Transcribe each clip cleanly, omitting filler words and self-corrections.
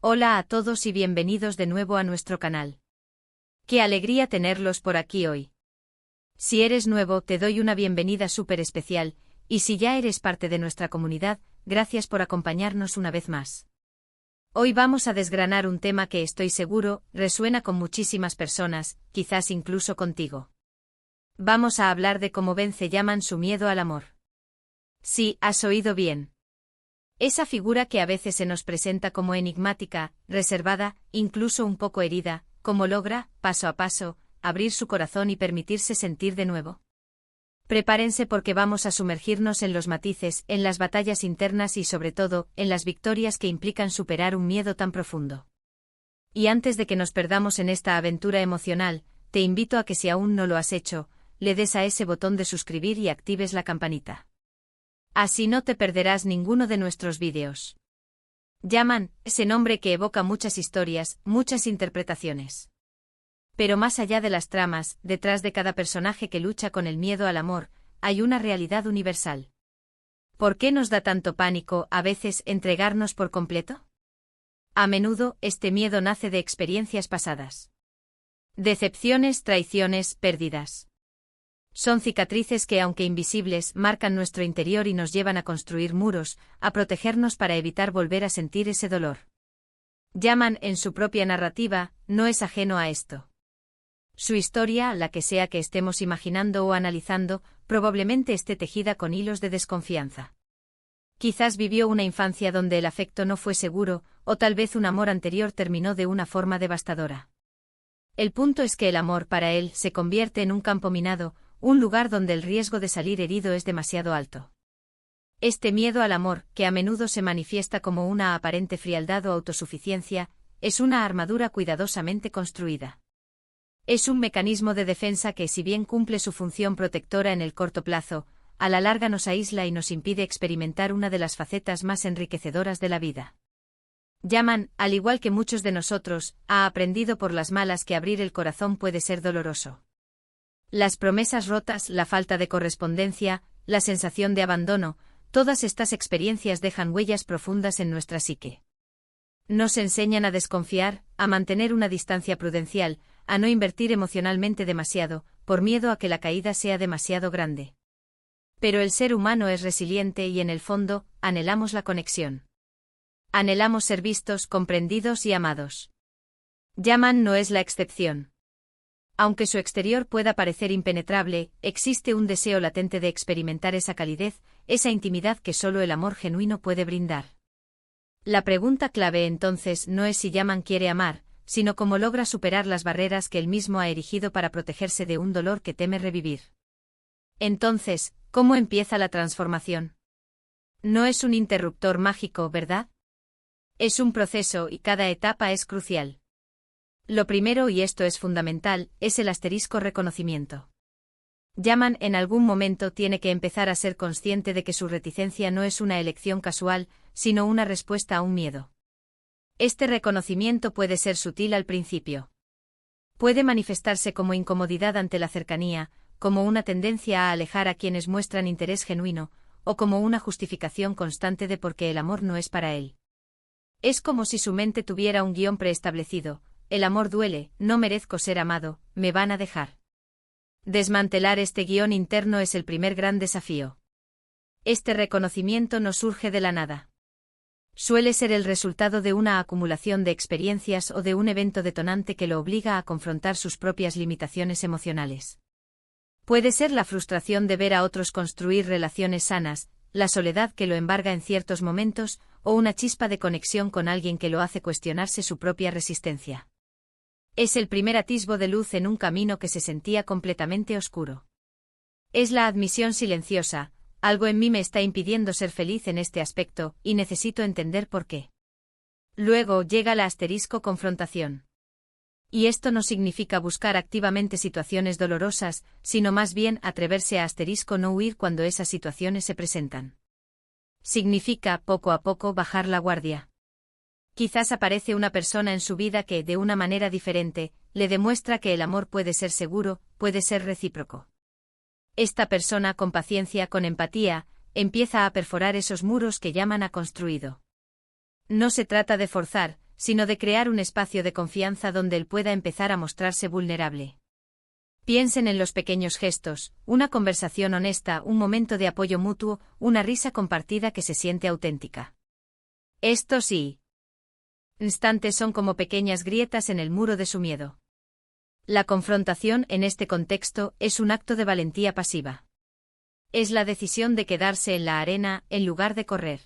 Hola a todos y bienvenidos de nuevo a nuestro canal. Qué alegría tenerlos por aquí hoy. Si eres nuevo, te doy una bienvenida súper especial, y si ya eres parte de nuestra comunidad, gracias por acompañarnos una vez más. Hoy vamos a desgranar un tema que estoy seguro resuena con muchísimas personas, quizás incluso contigo. Vamos a hablar de cómo vence Yaman su miedo al amor. Sí, has oído bien. Esa figura que a veces se nos presenta como enigmática, reservada, incluso un poco herida, cómo logra, paso a paso, abrir su corazón y permitirse sentir de nuevo. Prepárense porque vamos a sumergirnos en los matices, en las batallas internas y sobre todo, en las victorias que implican superar un miedo tan profundo. Y antes de que nos perdamos en esta aventura emocional, te invito a que si aún no lo has hecho, le des a ese botón de suscribir y actives la campanita. Así no te perderás ninguno de nuestros vídeos. Yaman, ese nombre que evoca muchas historias, muchas interpretaciones. Pero más allá de las tramas, detrás de cada personaje que lucha con el miedo al amor, hay una realidad universal. ¿Por qué nos da tanto pánico, a veces, entregarnos por completo? A menudo, este miedo nace de experiencias pasadas. Decepciones, traiciones, pérdidas. Son cicatrices que, aunque invisibles, marcan nuestro interior y nos llevan a construir muros, a protegernos para evitar volver a sentir ese dolor. Yaman, en su propia narrativa, no es ajeno a esto. Su historia, la que sea que estemos imaginando o analizando, probablemente esté tejida con hilos de desconfianza. Quizás vivió una infancia donde el afecto no fue seguro, o tal vez un amor anterior terminó de una forma devastadora. El punto es que el amor para él se convierte en un campo minado, un lugar donde el riesgo de salir herido es demasiado alto. Este miedo al amor, que a menudo se manifiesta como una aparente frialdad o autosuficiencia, es una armadura cuidadosamente construida. Es un mecanismo de defensa que, si bien cumple su función protectora en el corto plazo, a la larga nos aísla y nos impide experimentar una de las facetas más enriquecedoras de la vida. Yaman, al igual que muchos de nosotros, ha aprendido por las malas que abrir el corazón puede ser doloroso. Las promesas rotas, la falta de correspondencia, la sensación de abandono, todas estas experiencias dejan huellas profundas en nuestra psique. Nos enseñan a desconfiar, a mantener una distancia prudencial, a no invertir emocionalmente demasiado, por miedo a que la caída sea demasiado grande. Pero el ser humano es resiliente y en el fondo, anhelamos la conexión. Anhelamos ser vistos, comprendidos y amados. Yaman no es la excepción. Aunque su exterior pueda parecer impenetrable, existe un deseo latente de experimentar esa calidez, esa intimidad que solo el amor genuino puede brindar. La pregunta clave entonces no es si Yaman quiere amar, sino cómo logra superar las barreras que él mismo ha erigido para protegerse de un dolor que teme revivir. Entonces, ¿cómo empieza la transformación? No es un interruptor mágico, ¿verdad? Es un proceso y cada etapa es crucial. Lo primero, y esto es fundamental, es el asterisco reconocimiento. Yaman en algún momento tiene que empezar a ser consciente de que su reticencia no es una elección casual, sino una respuesta a un miedo. Este reconocimiento puede ser sutil al principio. Puede manifestarse como incomodidad ante la cercanía, como una tendencia a alejar a quienes muestran interés genuino, o como una justificación constante de por qué el amor no es para él. Es como si su mente tuviera un guión preestablecido. El amor duele, no merezco ser amado, me van a dejar. Desmantelar este guión interno es el primer gran desafío. Este reconocimiento no surge de la nada. Suele ser el resultado de una acumulación de experiencias o de un evento detonante que lo obliga a confrontar sus propias limitaciones emocionales. Puede ser la frustración de ver a otros construir relaciones sanas, la soledad que lo embarga en ciertos momentos, o una chispa de conexión con alguien que lo hace cuestionarse su propia resistencia. Es el primer atisbo de luz en un camino que se sentía completamente oscuro. Es la admisión silenciosa, algo en mí me está impidiendo ser feliz en este aspecto, y necesito entender por qué. Luego llega la asterisco confrontación. Y esto no significa buscar activamente situaciones dolorosas, sino más bien atreverse a asterisco no huir cuando esas situaciones se presentan. Significa, poco a poco, bajar la guardia. Quizás aparece una persona en su vida que, de una manera diferente, le demuestra que el amor puede ser seguro, puede ser recíproco. Esta persona, con paciencia, con empatía, empieza a perforar esos muros que Yaman ha construido. No se trata de forzar, sino de crear un espacio de confianza donde él pueda empezar a mostrarse vulnerable. Piensen en los pequeños gestos, una conversación honesta, un momento de apoyo mutuo, una risa compartida que se siente auténtica. Estos sí. Instantes son como pequeñas grietas en el muro de su miedo. La confrontación en este contexto es un acto de valentía pasiva. Es la decisión de quedarse en la arena en lugar de correr.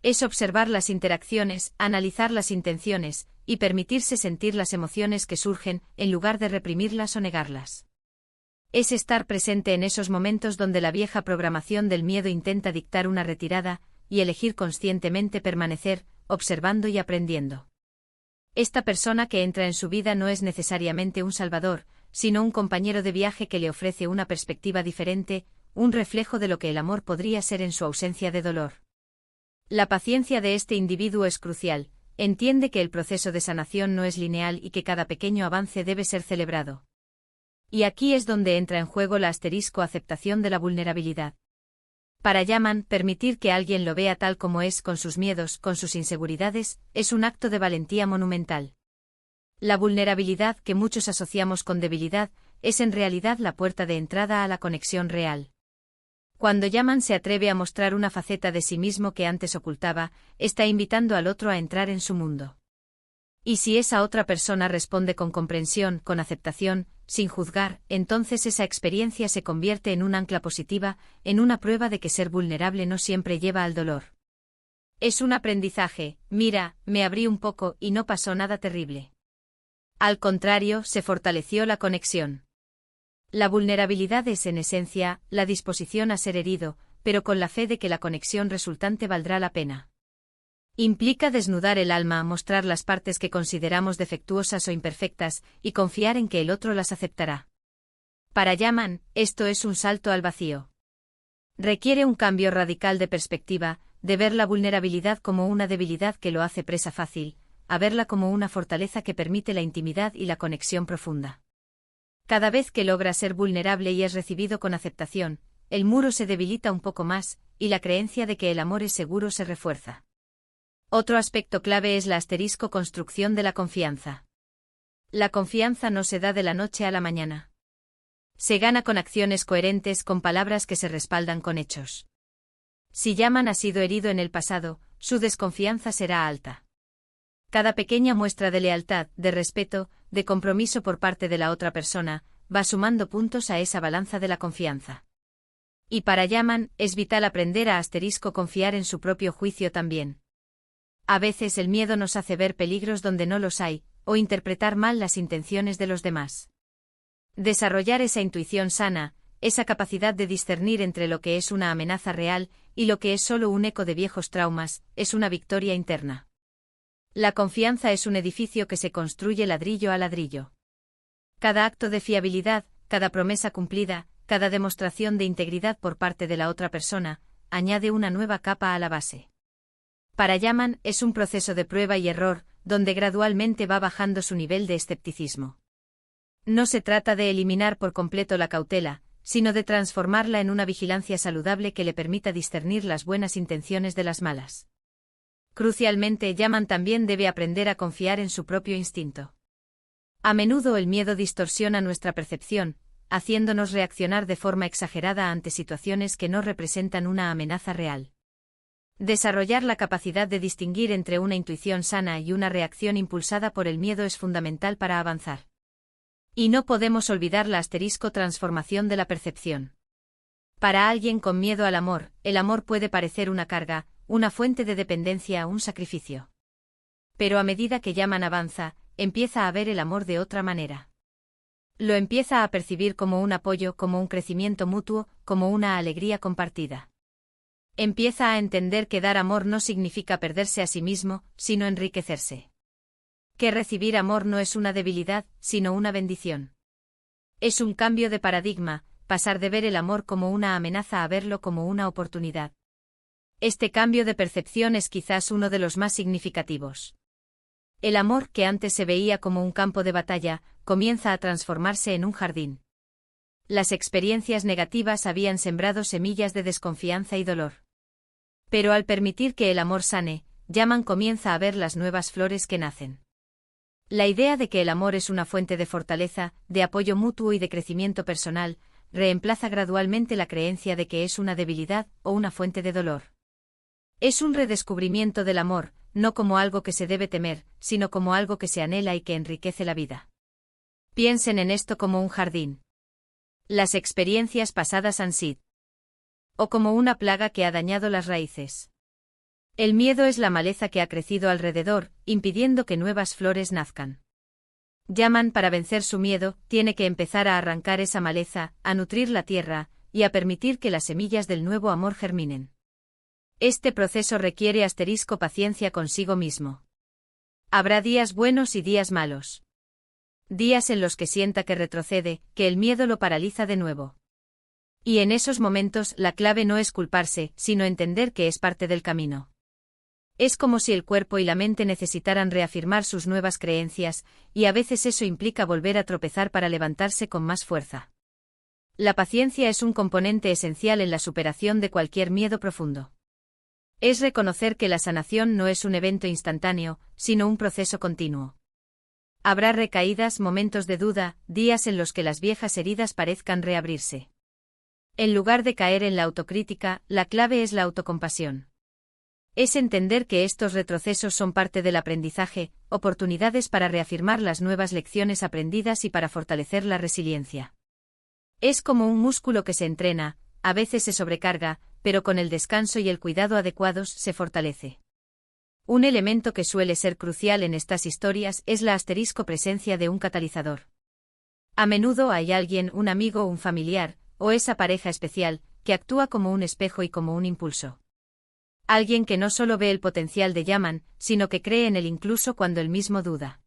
Es observar las interacciones, analizar las intenciones, y permitirse sentir las emociones que surgen, en lugar de reprimirlas o negarlas. Es estar presente en esos momentos donde la vieja programación del miedo intenta dictar una retirada, y elegir conscientemente permanecer, observando y aprendiendo. Esta persona que entra en su vida no es necesariamente un salvador, sino un compañero de viaje que le ofrece una perspectiva diferente, un reflejo de lo que el amor podría ser en su ausencia de dolor. La paciencia de este individuo es crucial, entiende que el proceso de sanación no es lineal y que cada pequeño avance debe ser celebrado. Y aquí es donde entra en juego la aceptación de la vulnerabilidad. Para Yaman, permitir que alguien lo vea tal como es, con sus miedos, con sus inseguridades, es un acto de valentía monumental. La vulnerabilidad, que muchos asociamos con debilidad, es en realidad la puerta de entrada a la conexión real. Cuando Yaman se atreve a mostrar una faceta de sí mismo que antes ocultaba, está invitando al otro a entrar en su mundo. Y si esa otra persona responde con comprensión, con aceptación, sin juzgar, entonces esa experiencia se convierte en un ancla positiva, en una prueba de que ser vulnerable no siempre lleva al dolor. Es un aprendizaje, mira, me abrí un poco y no pasó nada terrible. Al contrario, se fortaleció la conexión. La vulnerabilidad es, en esencia, la disposición a ser herido, pero con la fe de que la conexión resultante valdrá la pena. Implica desnudar el alma, mostrar las partes que consideramos defectuosas o imperfectas, y confiar en que el otro las aceptará. Para Yaman, esto es un salto al vacío. Requiere un cambio radical de perspectiva, de ver la vulnerabilidad como una debilidad que lo hace presa fácil, a verla como una fortaleza que permite la intimidad y la conexión profunda. Cada vez que logra ser vulnerable y es recibido con aceptación, el muro se debilita un poco más, y la creencia de que el amor es seguro se refuerza. Otro aspecto clave es la construcción de la confianza. La confianza no se da de la noche a la mañana. Se gana con acciones coherentes, con palabras que se respaldan con hechos. Si Yaman ha sido herido en el pasado, su desconfianza será alta. Cada pequeña muestra de lealtad, de respeto, de compromiso por parte de la otra persona, va sumando puntos a esa balanza de la confianza. Y para Yaman, es vital aprender a confiar en su propio juicio también. A veces el miedo nos hace ver peligros donde no los hay, o interpretar mal las intenciones de los demás. Desarrollar esa intuición sana, esa capacidad de discernir entre lo que es una amenaza real y lo que es solo un eco de viejos traumas, es una victoria interna. La confianza es un edificio que se construye ladrillo a ladrillo. Cada acto de fiabilidad, cada promesa cumplida, cada demostración de integridad por parte de la otra persona, añade una nueva capa a la base. Para Yaman, es un proceso de prueba y error, donde gradualmente va bajando su nivel de escepticismo. No se trata de eliminar por completo la cautela, sino de transformarla en una vigilancia saludable que le permita discernir las buenas intenciones de las malas. Crucialmente, Yaman también debe aprender a confiar en su propio instinto. A menudo el miedo distorsiona nuestra percepción, haciéndonos reaccionar de forma exagerada ante situaciones que no representan una amenaza real. Desarrollar la capacidad de distinguir entre una intuición sana y una reacción impulsada por el miedo es fundamental para avanzar. Y no podemos olvidar la transformación de la percepción. Para alguien con miedo al amor, el amor puede parecer una carga, una fuente de dependencia o un sacrificio. Pero a medida que Yaman avanza, empieza a ver el amor de otra manera. Lo empieza a percibir como un apoyo, como un crecimiento mutuo, como una alegría compartida. Empieza a entender que dar amor no significa perderse a sí mismo, sino enriquecerse. Que recibir amor no es una debilidad, sino una bendición. Es un cambio de paradigma, pasar de ver el amor como una amenaza a verlo como una oportunidad. Este cambio de percepción es quizás uno de los más significativos. El amor, que antes se veía como un campo de batalla, comienza a transformarse en un jardín. Las experiencias negativas habían sembrado semillas de desconfianza y dolor. Pero al permitir que el amor sane, Yaman comienza a ver las nuevas flores que nacen. La idea de que el amor es una fuente de fortaleza, de apoyo mutuo y de crecimiento personal, reemplaza gradualmente la creencia de que es una debilidad o una fuente de dolor. Es un redescubrimiento del amor, no como algo que se debe temer, sino como algo que se anhela y que enriquece la vida. Piensen en esto como un jardín. Las experiencias pasadas han sido. O como una plaga que ha dañado las raíces. El miedo es la maleza que ha crecido alrededor, impidiendo que nuevas flores nazcan. Yaman, para vencer su miedo, tiene que empezar a arrancar esa maleza, a nutrir la tierra, y a permitir que las semillas del nuevo amor germinen. Este proceso requiere paciencia consigo mismo. Habrá días buenos y días malos. Días en los que sienta que retrocede, que el miedo lo paraliza de nuevo. Y en esos momentos la clave no es culparse, sino entender que es parte del camino. Es como si el cuerpo y la mente necesitaran reafirmar sus nuevas creencias, y a veces eso implica volver a tropezar para levantarse con más fuerza. La paciencia es un componente esencial en la superación de cualquier miedo profundo. Es reconocer que la sanación no es un evento instantáneo, sino un proceso continuo. Habrá recaídas, momentos de duda, días en los que las viejas heridas parezcan reabrirse. En lugar de caer en la autocrítica, la clave es la autocompasión. Es entender que estos retrocesos son parte del aprendizaje, oportunidades para reafirmar las nuevas lecciones aprendidas y para fortalecer la resiliencia. Es como un músculo que se entrena, a veces se sobrecarga, pero con el descanso y el cuidado adecuados se fortalece. Un elemento que suele ser crucial en estas historias es la presencia de un catalizador. A menudo hay alguien, un amigo o un familiar, o esa pareja especial, que actúa como un espejo y como un impulso. Alguien que no solo ve el potencial de Yaman, sino que cree en él incluso cuando él mismo duda.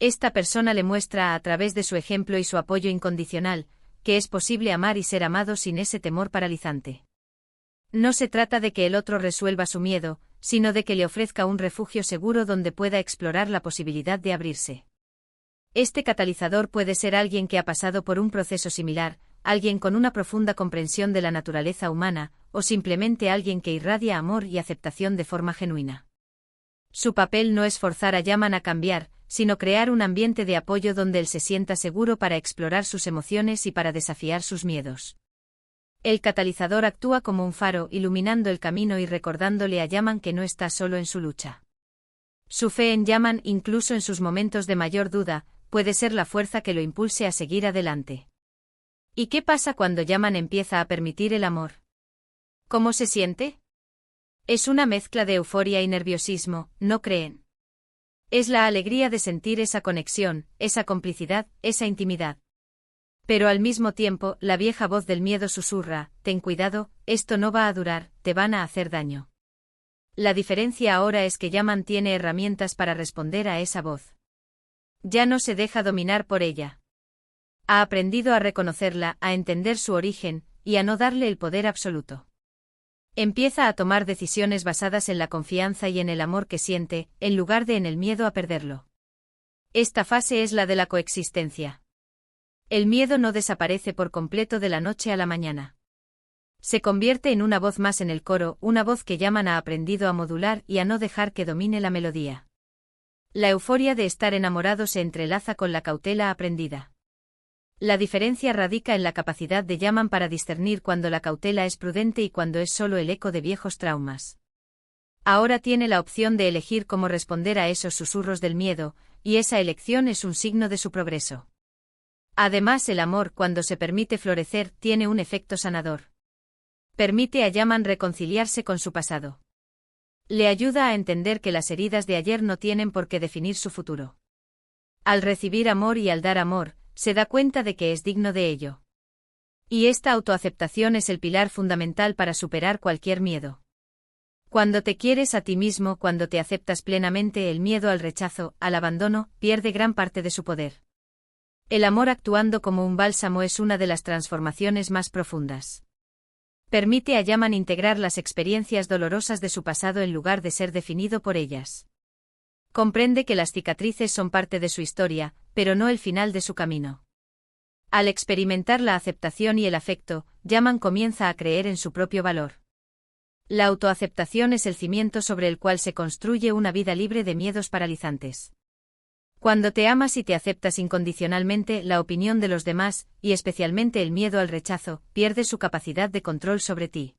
Esta persona le muestra a través de su ejemplo y su apoyo incondicional, que es posible amar y ser amado sin ese temor paralizante. No se trata de que el otro resuelva su miedo, sino de que le ofrezca un refugio seguro donde pueda explorar la posibilidad de abrirse. Este catalizador puede ser alguien que ha pasado por un proceso similar, alguien con una profunda comprensión de la naturaleza humana, o simplemente alguien que irradia amor y aceptación de forma genuina. Su papel no es forzar a Yaman a cambiar, sino crear un ambiente de apoyo donde él se sienta seguro para explorar sus emociones y para desafiar sus miedos. El catalizador actúa como un faro, iluminando el camino y recordándole a Yaman que no está solo en su lucha. Su fe en Yaman, incluso en sus momentos de mayor duda, puede ser la fuerza que lo impulse a seguir adelante. ¿Y qué pasa cuando Yaman empieza a permitir el amor? ¿Cómo se siente? Es una mezcla de euforia y nerviosismo, ¿no creen? Es la alegría de sentir esa conexión, esa complicidad, esa intimidad. Pero al mismo tiempo, la vieja voz del miedo susurra, ten cuidado, esto no va a durar, te van a hacer daño. La diferencia ahora es que Yaman tiene herramientas para responder a esa voz. Ya no se deja dominar por ella. Ha aprendido a reconocerla, a entender su origen, y a no darle el poder absoluto. Empieza a tomar decisiones basadas en la confianza y en el amor que siente, en lugar de en el miedo a perderlo. Esta fase es la de la coexistencia. El miedo no desaparece por completo de la noche a la mañana. Se convierte en una voz más en el coro, una voz que Yaman ha aprendido a modular y a no dejar que domine la melodía. La euforia de estar enamorado se entrelaza con la cautela aprendida. La diferencia radica en la capacidad de Yaman para discernir cuando la cautela es prudente y cuando es solo el eco de viejos traumas. Ahora tiene la opción de elegir cómo responder a esos susurros del miedo, y esa elección es un signo de su progreso. Además, el amor, cuando se permite florecer, tiene un efecto sanador. Permite a Yaman reconciliarse con su pasado. Le ayuda a entender que las heridas de ayer no tienen por qué definir su futuro. Al recibir amor y al dar amor, se da cuenta de que es digno de ello. Y esta autoaceptación es el pilar fundamental para superar cualquier miedo. Cuando te quieres a ti mismo, cuando te aceptas plenamente, el miedo al rechazo, al abandono, pierde gran parte de su poder. El amor actuando como un bálsamo es una de las transformaciones más profundas. Permite a Yaman integrar las experiencias dolorosas de su pasado en lugar de ser definido por ellas. Comprende que las cicatrices son parte de su historia, pero no el final de su camino. Al experimentar la aceptación y el afecto, Yaman comienza a creer en su propio valor. La autoaceptación es el cimiento sobre el cual se construye una vida libre de miedos paralizantes. Cuando te amas y te aceptas incondicionalmente, la opinión de los demás, y especialmente el miedo al rechazo, pierde su capacidad de control sobre ti.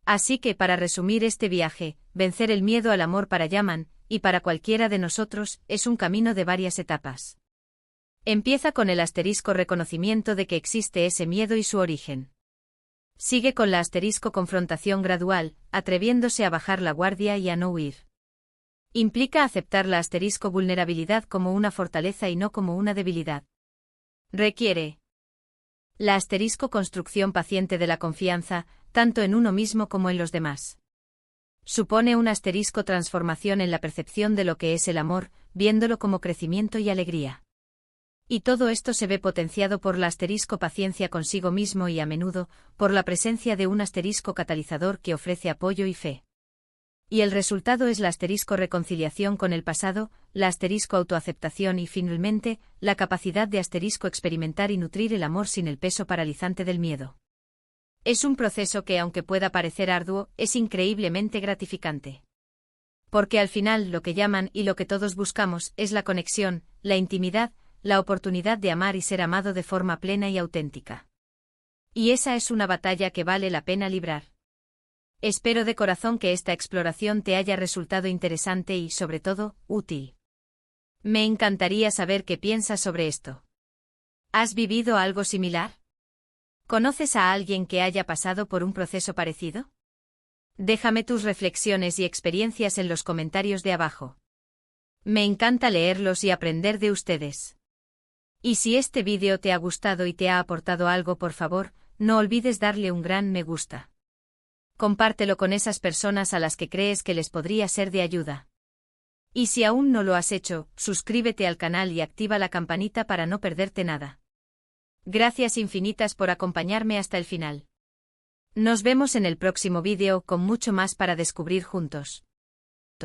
Así que, para resumir este viaje, vencer el miedo al amor para Yaman, y para cualquiera de nosotros, es un camino de varias etapas. Empieza con el asterisco reconocimiento de que existe ese miedo y su origen. Sigue con la asterisco confrontación gradual, atreviéndose a bajar la guardia y a no huir. Implica aceptar la asterisco vulnerabilidad como una fortaleza y no como una debilidad. Requiere la asterisco construcción paciente de la confianza, tanto en uno mismo como en los demás. Supone un asterisco transformación en la percepción de lo que es el amor, viéndolo como crecimiento y alegría. Y todo esto se ve potenciado por la asterisco paciencia consigo mismo y a menudo, por la presencia de un asterisco catalizador que ofrece apoyo y fe. Y el resultado es la asterisco reconciliación con el pasado, la asterisco autoaceptación y finalmente, la capacidad de asterisco experimentar y nutrir el amor sin el peso paralizante del miedo. Es un proceso que, aunque pueda parecer arduo, es increíblemente gratificante. Porque al final lo que llaman y lo que todos buscamos es la conexión, la intimidad, la oportunidad de amar y ser amado de forma plena y auténtica. Y esa es una batalla que vale la pena librar. Espero de corazón que esta exploración te haya resultado interesante y, sobre todo, útil. Me encantaría saber qué piensas sobre esto. ¿Has vivido algo similar? ¿Conoces a alguien que haya pasado por un proceso parecido? Déjame tus reflexiones y experiencias en los comentarios de abajo. Me encanta leerlos y aprender de ustedes. Y si este vídeo te ha gustado y te ha aportado algo, por favor, no olvides darle un gran me gusta. Compártelo con esas personas a las que crees que les podría ser de ayuda. Y si aún no lo has hecho, suscríbete al canal y activa la campanita para no perderte nada. Gracias infinitas por acompañarme hasta el final. Nos vemos en el próximo vídeo con mucho más para descubrir juntos.